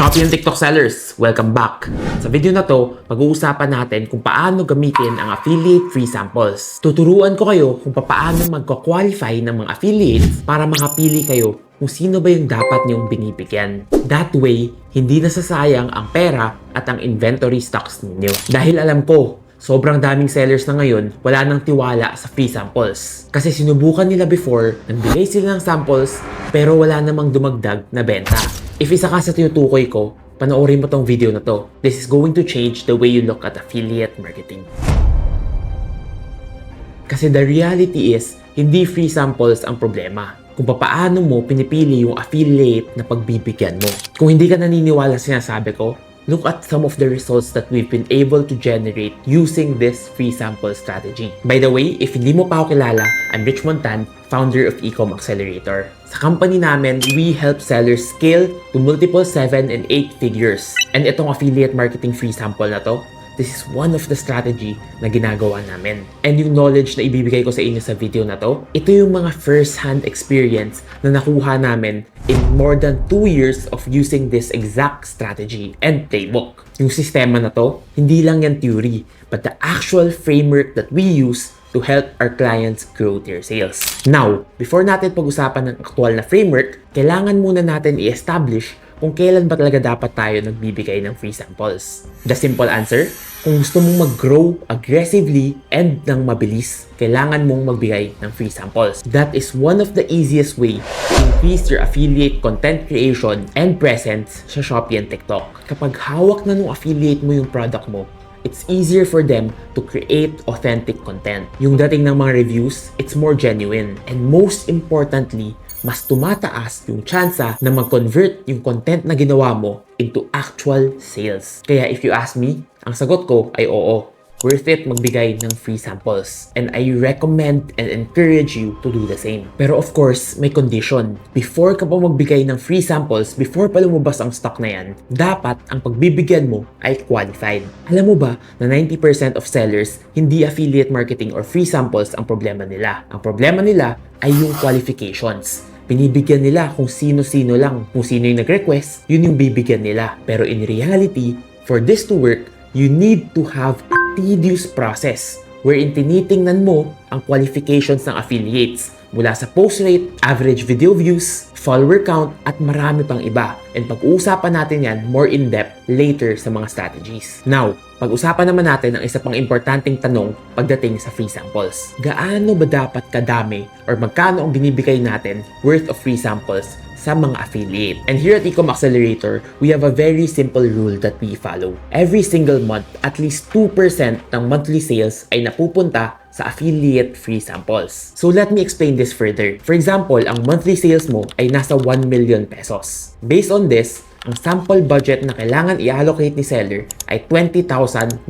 Shopee and TikTok sellers, welcome back! Sa video na to, pag-uusapan natin kung paano gamitin ang affiliate free samples. Tuturuan ko kayo kung paano magka-qualify ng mga affiliates para makapili kayo kung sino ba yung dapat niyong binibigyan. That way, hindi nasasayang ang pera at ang inventory stocks ninyo. Dahil alam ko, sobrang daming sellers na ngayon, wala nang tiwala sa free samples. Kasi sinubukan nila before, nagbigay sila ng samples, pero wala namang dumagdag na benta. If isa ka sa tinutukoy ko, panoorin mo tong video na to. This is going to change the way you look at affiliate marketing. Kasi the reality is, hindi free samples ang problema. Kung paano mo pinipili yung affiliate na pagbibigyan mo. Kung hindi ka naniniwala sa sinasabi ko, look at some of the results that we've been able to generate using this free sample strategy. By the way, if hindi mo pa ako kilala, I'm Richmond Tan, founder of Ecom Accelerator. Sa company namin, we help sellers scale to multiple 7 and 8 figures. And itong affiliate marketing free sample na to, this is one of the strategy na ginagawa namin. And yung knowledge na ibibigay ko sa inyo sa video na to, ito yung mga first-hand experience na nakuha namin in more than 2 years of using this exact strategy and playbook. Yung sistema na to, hindi lang yan theory, but the actual framework that we use to help our clients grow their sales. Now, before natin pag-usapan ng aktual na framework, kailangan muna natin i-establish kung kailan ba talaga dapat tayo nagbibigay ng free samples. The simple answer, kung gusto mong mag-grow aggressively and ng mabilis, kailangan mong magbigay ng free samples. That is one of the easiest way to increase your affiliate content creation and presence sa Shopee and TikTok. Kapag hawak na nung affiliate mo yung product mo, it's easier for them to create authentic content. Yung dating ng mga reviews, it's more genuine. And most importantly, mas tumataas yung tsansa na mag-convert yung content na ginawa mo into actual sales. Kaya if you ask me, ang sagot ko ay oo. Worth it magbigay ng free samples. And I recommend and encourage you to do the same. Pero of course, may condition. Before ka pa magbigay ng free samples, before pa lumabas ang stock na yan, dapat ang pagbibigyan mo ay qualified. Alam mo ba na 90% of sellers, hindi affiliate marketing or free samples ang problema nila. Ang problema nila ay yung qualifications. Binibigyan nila kung sino-sino lang. Kung sino yung nag-request, yun yung bibigyan nila. Pero in reality, for this to work, you need to have a tedious process wherein tinitingnan mo ang qualifications ng affiliates mula sa post rate, average video views, follower count, at marami pang iba. And pag-uusapan natin yan more in-depth later sa mga strategies. Now, pag-usapan naman natin ang isa pang importanteng tanong pagdating sa free samples. Gaano ba dapat kadami or magkano ang binibigay natin worth of free samples sa mga affiliate? And here at Ecom Accelerator, we have a very simple rule that we follow. Every single month, at least 2% ng monthly sales ay napupunta sa affiliate free samples. So let me explain this further. For example, ang monthly sales mo ay nasa 1 million pesos. Based on this, ang sample budget na kailangan i-allocate ni seller ay 20,000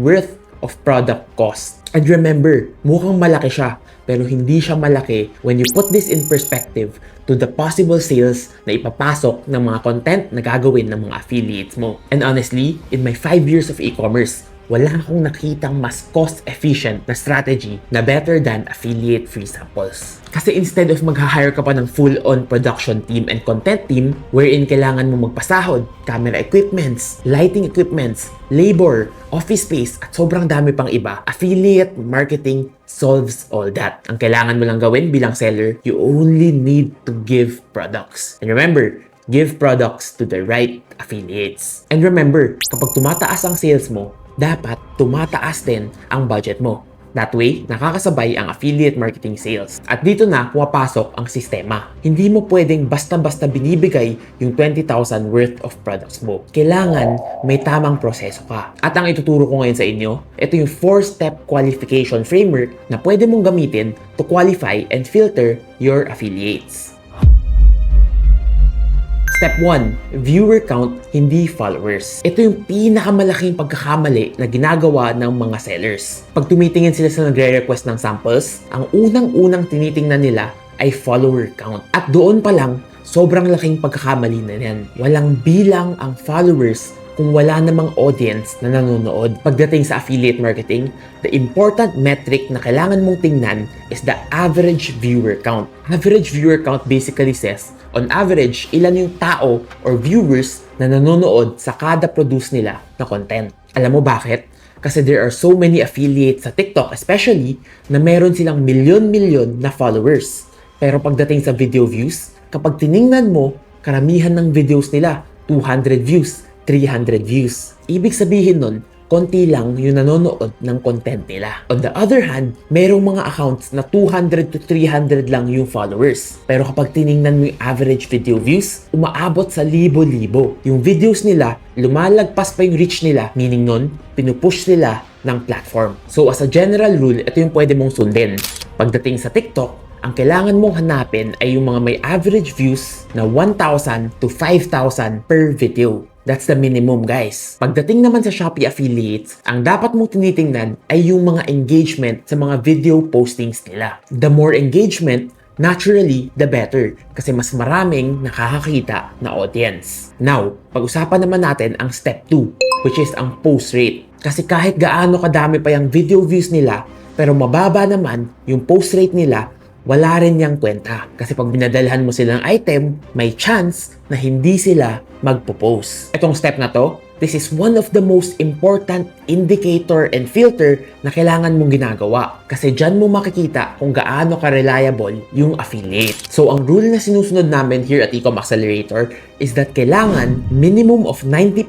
worth of product cost. And remember, mukhang malaki siya, pero hindi siya malaki when you put this in perspective to the possible sales na ipapasok ng mga content na gagawin ng mga affiliates mo. And honestly, in my 5 years of e-commerce, wala akong nakitang mas cost-efficient na strategy na better than affiliate free samples. Kasi instead of mag-hire ka pa ng full-on production team and content team wherein kailangan mo magpasahod, camera equipments, lighting equipments, labor, office space, at sobrang dami pang iba, affiliate marketing solves all that. Ang kailangan mo lang gawin bilang seller, you only need to give products. And remember, give products to the right affiliates. And remember, kapag tumataas ang sales mo, dapat tumataas din ang budget mo. That way, nakakasabay ang affiliate marketing sales. At dito na pumapasok ang sistema. Hindi mo pwedeng basta-basta binibigay yung 20,000 worth of products mo. Kailangan may tamang proseso ka. At ang ituturo ko ngayon sa inyo, ito yung 4-step qualification framework na pwede mong gamitin to qualify and filter your affiliates. Step 1, viewer count, hindi followers. Ito yung pinakamalaking pagkakamali na ginagawa ng mga sellers. Pag tumitingin sila sa nagre-request ng samples, ang unang-unang tinitingnan nila ay follower count. At doon pa lang, sobrang laking pagkakamali na yan. Walang bilang ang followers kung wala namang audience na nanonood. Pagdating sa affiliate marketing, the important metric na kailangan mong tingnan is the average viewer count. Average viewer count basically says, on average, ilan yung tao or viewers na nanonood sa kada produce nila na content. Alam mo bakit? Kasi there are so many affiliates sa TikTok especially na meron silang milyon-milyon na followers. Pero pagdating sa video views, kapag tiningnan mo, karamihan ng videos nila 200 views, 300 views. Ibig sabihin nun, konti lang yung nanonood ng content nila. On the other hand, merong mga accounts na 200 to 300 lang yung followers. Pero kapag tiningnan mo yung average video views, umaabot sa libo-libo. Yung videos nila, lumalagpas pa yung reach nila, meaning nun, pinupush nila ng platform. So as a general rule, ito yung pwede mong sundin. Pagdating sa TikTok, ang kailangan mong hanapin ay yung mga may average views na 1,000 to 5,000 per video. That's the minimum, guys. Pagdating naman sa Shopee affiliates, ang dapat mong tinitingnan ay yung mga engagement sa mga video postings nila. The more engagement, naturally, the better. Kasi mas maraming nakakakita na audience. Now, pag-usapan naman natin ang step 2, which is ang post rate. Kasi kahit gaano kadami pa yung video views nila, pero mababa naman yung post rate nila, wala rin niyang kwenta. Kasi pag binadalhan mo sila ng item, may chance na hindi sila magpo-post. Itong step na to, this is one of the most important indicator and filter na kailangan mong ginagawa. Kasi dyan mo makikita kung gaano ka-reliable yung affiliate. So ang rule na sinusunod namin here at Ecom Accelerator is that kailangan minimum of 90%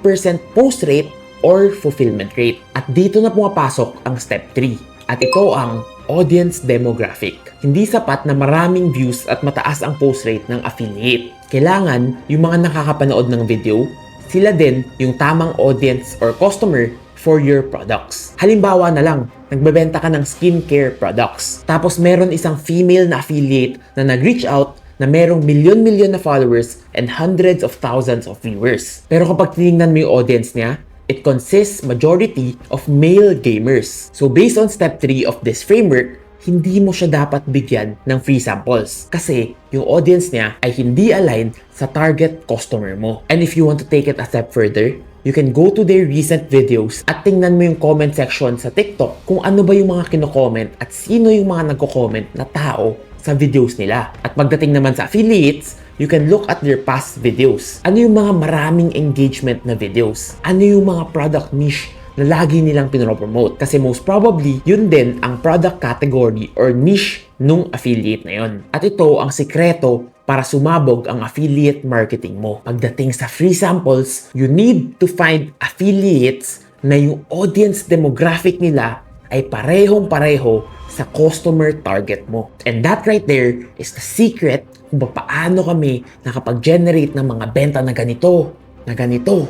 post rate or fulfillment rate. At dito na pumapasok ang step 3. At ito ang audience demographic. Hindi sapat na maraming views at mataas ang post rate ng affiliate. Kailangan yung mga nakakapanood ng video, sila din yung tamang audience or customer for your products. Halimbawa na lang, nagbebenta ka ng skincare products. Tapos meron isang female na affiliate na nag-reach out na merong milyon-milyon na followers and hundreds of thousands of viewers. Pero kapag tinignan mo yung audience niya, it consists majority of male gamers. So based on step 3 of this framework, hindi mo siya dapat bigyan ng free samples kasi yung audience niya ay hindi aligned sa target customer mo. And if you want to take it a step further, you can go to their recent videos at tingnan mo yung comment section sa TikTok kung ano ba yung mga kino-comment at sino yung mga nagko-comment na tao sa videos nila. At pagdating naman sa affiliates, you can look at their past videos. Ano yung mga maraming engagement na videos? Ano yung mga product niche na lagi nilang pinopromote? Kasi most probably, yun din ang product category or niche nung affiliate na yun. At ito ang sikreto para sumabog ang affiliate marketing mo. Pagdating sa free samples, you need to find affiliates na yung audience demographic nila ay parehong-pareho sa customer target mo. And that right there is the secret kung paano kami nakapag-generate ng mga benta na ganito, na ganito,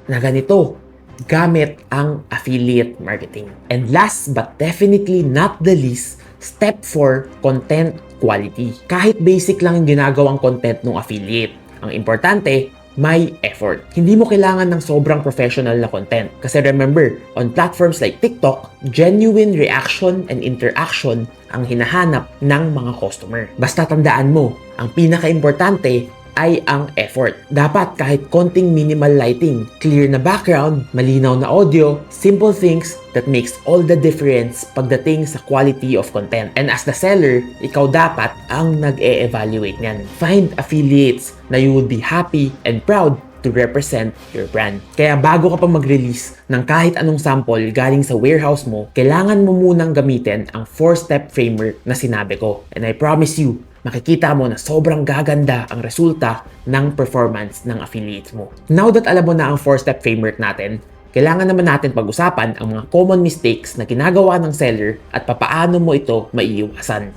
na ganito, gamit ang affiliate marketing. And last but definitely not the least, step 4, content quality. Kahit basic lang yung ginagawang content ng affiliate, ang importante, may effort. Hindi mo kailangan ng sobrang professional na content. Kasi remember, on platforms like TikTok, genuine reaction and interaction ang hinahanap ng mga customer. Basta tandaan mo, ang pinaka-importante ay ang effort. Dapat kahit konting minimal lighting, clear na background, malinaw na audio, simple things that makes all the difference pagdating sa quality of content. And as the seller, ikaw dapat ang nag-e-evaluate niyan. Find affiliates na you will be happy and proud to represent your brand. Kaya bago ka pa mag-release ng kahit anong sample galing sa warehouse mo, kailangan mo munang gamitin ang 4-step framework na sinabi ko. And I promise you, makikita mo na sobrang gaganda ang resulta ng performance ng affiliates mo. Now that alam mo na ang 4-step framework natin, kailangan naman natin pag-usapan ang mga common mistakes na ginagawa ng seller at papaano mo ito maiiwasan.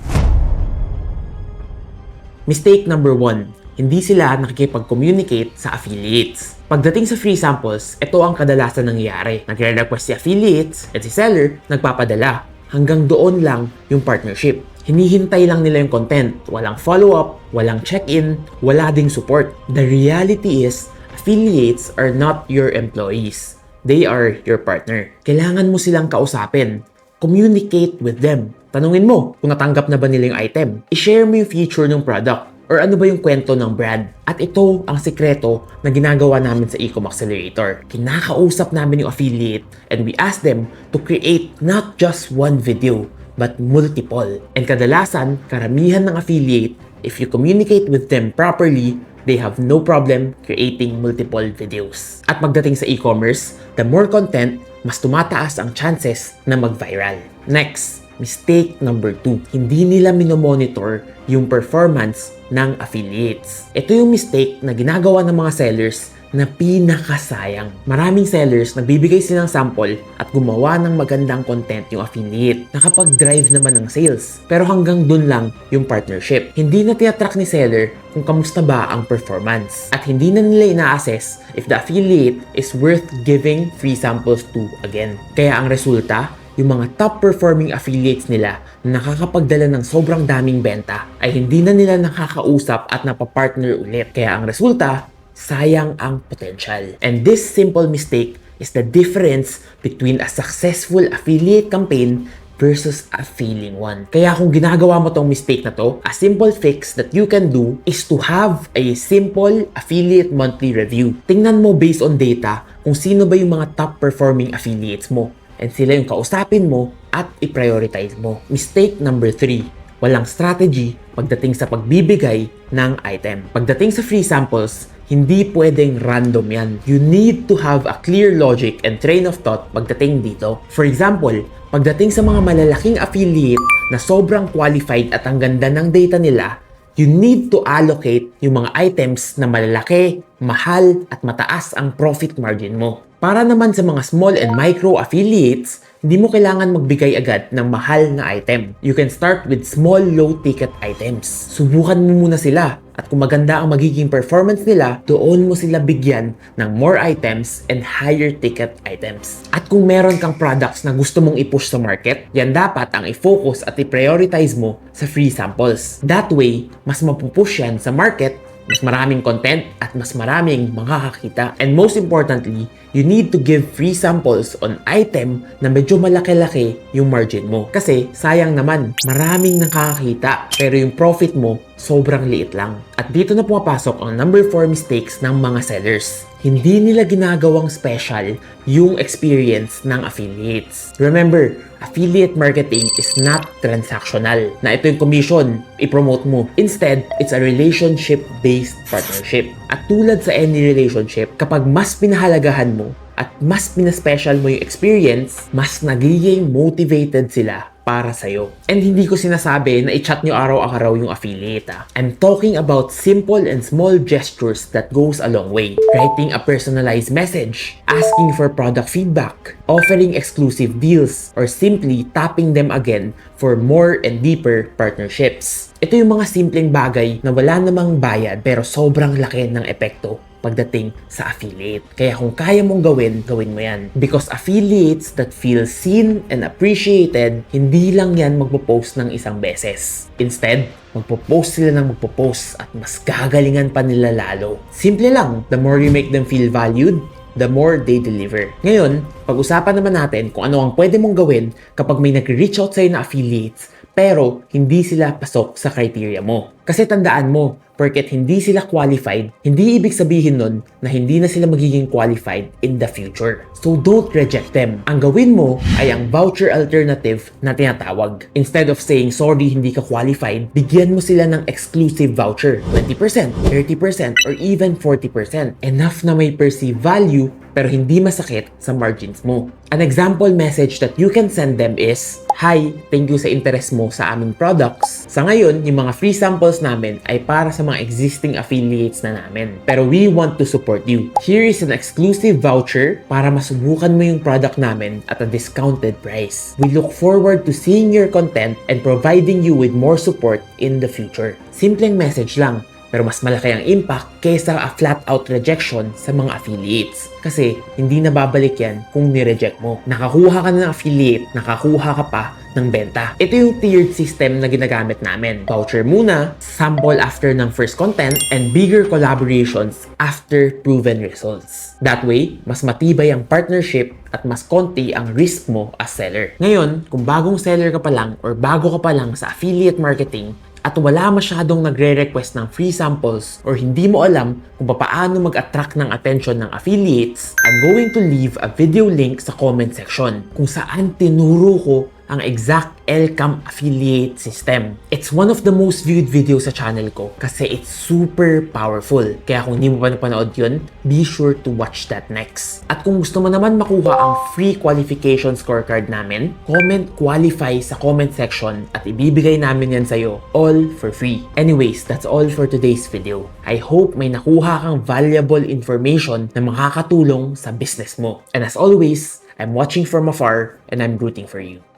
Mistake number 1, hindi sila nakikipag-communicate sa affiliates. Pagdating sa free samples, ito ang kadalasan nangyayari. Nagre-request si affiliates at si seller nagpapadala. Hanggang doon lang yung partnership. Hinihintay lang nila yung content. Walang follow-up, walang check-in, wala ding support. The reality is, affiliates are not your employees. They are your partner. Kailangan mo silang kausapin. Communicate with them. Tanungin mo kung natanggap na ba nila yung item. I-share mo yung feature ng product. Or ano ba yung kwento ng brand? At ito ang sikreto na ginagawa namin sa Ecom Accelerator. Kinakausap namin yung affiliate and we ask them to create not just one video, but multiple. And kadalasan, karamihan ng affiliate, if you communicate with them properly, they have no problem creating multiple videos. At pagdating sa e-commerce, the more content, mas tumataas ang chances na mag-viral. Next, mistake number 2. Hindi nila minomonitor yung performance ng affiliates. Ito yung mistake na ginagawa ng mga sellers na pinakasayang. Maraming sellers nagbibigay sila ng sample at gumawa ng magandang content yung affiliate. Nakapag-drive naman ng sales. Pero hanggang dun lang yung partnership. Hindi na tinatrack ni seller kung kamusta ba ang performance. At hindi na nila ina-assess if the affiliate is worth giving free samples to again. Kaya ang resulta, yung mga top performing affiliates nila na nakakapagdala ng sobrang daming benta ay hindi na nila nakakausap at napapartner ulit. Kaya ang resulta, sayang ang potential. And this simple mistake is the difference between a successful affiliate campaign versus a failing one. Kaya kung ginagawa mo tong mistake na to, a simple fix that you can do is to have a simple affiliate monthly review. Tingnan mo based on data kung sino ba yung mga top performing affiliates mo. And sila yung kausapin mo at i-prioritize mo. Mistake number 3. Walang strategy pagdating sa pagbibigay ng item. Pagdating sa free samples, hindi pwedeng random yan. You need to have a clear logic and train of thought pagdating dito. For example, pagdating sa mga malalaking affiliate na sobrang qualified at ang ganda ng data nila, you need to allocate yung mga items na malalaki, mahal, at mataas ang profit margin mo. Para naman sa mga small and micro affiliates, hindi mo kailangan magbigay agad ng mahal na item. You can start with small, low-ticket items. Subukan mo muna sila. At kung maganda ang magiging performance nila, doon mo sila bigyan ng more items and higher ticket items. At kung meron kang products na gusto mong i-push sa market, yan dapat ang i-focus at i-prioritize mo sa free samples. That way, mas mapupush yan sa market, mas maraming content at mas maraming makakakita. And most importantly, you need to give free samples on item na medyo malaki-laki yung margin mo. Kasi sayang naman, maraming nakakakita pero yung profit mo sobrang liit lang. At dito na pumapasok ang number 4 mistakes ng mga sellers. Hindi nila ginagawang special yung experience ng affiliates. Remember, affiliate marketing is not transactional. Na ito yung commission, i-promote mo. Instead, it's a relationship-based partnership. At tulad sa any relationship, kapag mas pinahalagahan mo at mas pinaspecial mo yung experience, mas nagiging motivated sila para sa'yo. And hindi ko sinasabi na i-chat nyo araw-araw yung affiliate. I'm talking about simple and small gestures that goes a long way. Writing a personalized message, asking for product feedback, offering exclusive deals, or simply tapping them again for more and deeper partnerships. Ito yung mga simpleng bagay na wala namang bayad pero sobrang laki ng epekto pagdating sa affiliate. Kaya kung kaya mong gawin, gawin mo yan. Because affiliates that feel seen and appreciated, hindi lang yan magpo-post ng isang beses. Instead, magpo-post sila ng magpo-post at mas gagalingan pa nila lalo. Simple lang, the more you make them feel valued, the more they deliver. Ngayon, pag-usapan naman natin kung ano ang pwede mong gawin kapag may nag-reach out sa'yo na affiliates pero hindi sila pasok sa criteria mo. Kasi tandaan mo, porket hindi sila qualified, hindi ibig sabihin nun na hindi na sila magiging qualified in the future. So don't reject them. Ang gawin mo ay ang voucher alternative na tinatawag. Instead of saying, sorry, hindi ka qualified, bigyan mo sila ng exclusive voucher. 20%, 30%, or even 40%. Enough na may perceived value pero hindi masakit sa margins mo. An example message that you can send them is, hi, thank you sa interest mo sa aming products. Sa ngayon, yung mga free samples namin ay para sa mga existing affiliates na namin. Pero we want to support you. Here is an exclusive voucher para masubukan mo yung product namin at a discounted price. We look forward to seeing your content and providing you with more support in the future. Simpleng message lang, pero mas malaki ang impact kaysa a flat-out rejection sa mga affiliates. Kasi hindi na babalik yan kung ni-reject mo. Nakakuha ka na ng affiliate, nakakuha ka pa ng benta. Ito yung tiered system na ginagamit namin. Voucher muna, sample after ng first content, and bigger collaborations after proven results. That way, mas matibay ang partnership at mas konti ang risk mo as seller. Ngayon, kung bagong seller ka pa lang or bago ka pa lang sa affiliate marketing, at wala masyadong nagre-request ng free samples or hindi mo alam kung paano mag-attract ng attention ng affiliates, I'm going to leave a video link sa comment section kung saan tinuro ko ang exact Elcam affiliate system. It's one of the most viewed videos sa channel ko kasi it's super powerful. Kaya kung hindi mo pa napanood yun, be sure to watch that next. At kung gusto mo naman makuha ang free qualification scorecard namin, comment qualify sa comment section at ibibigay namin yan sa'yo all for free. Anyways, that's all for today's video. I hope may nakuha kang valuable information na makakatulong sa business mo. And as always, I'm watching from afar and I'm rooting for you.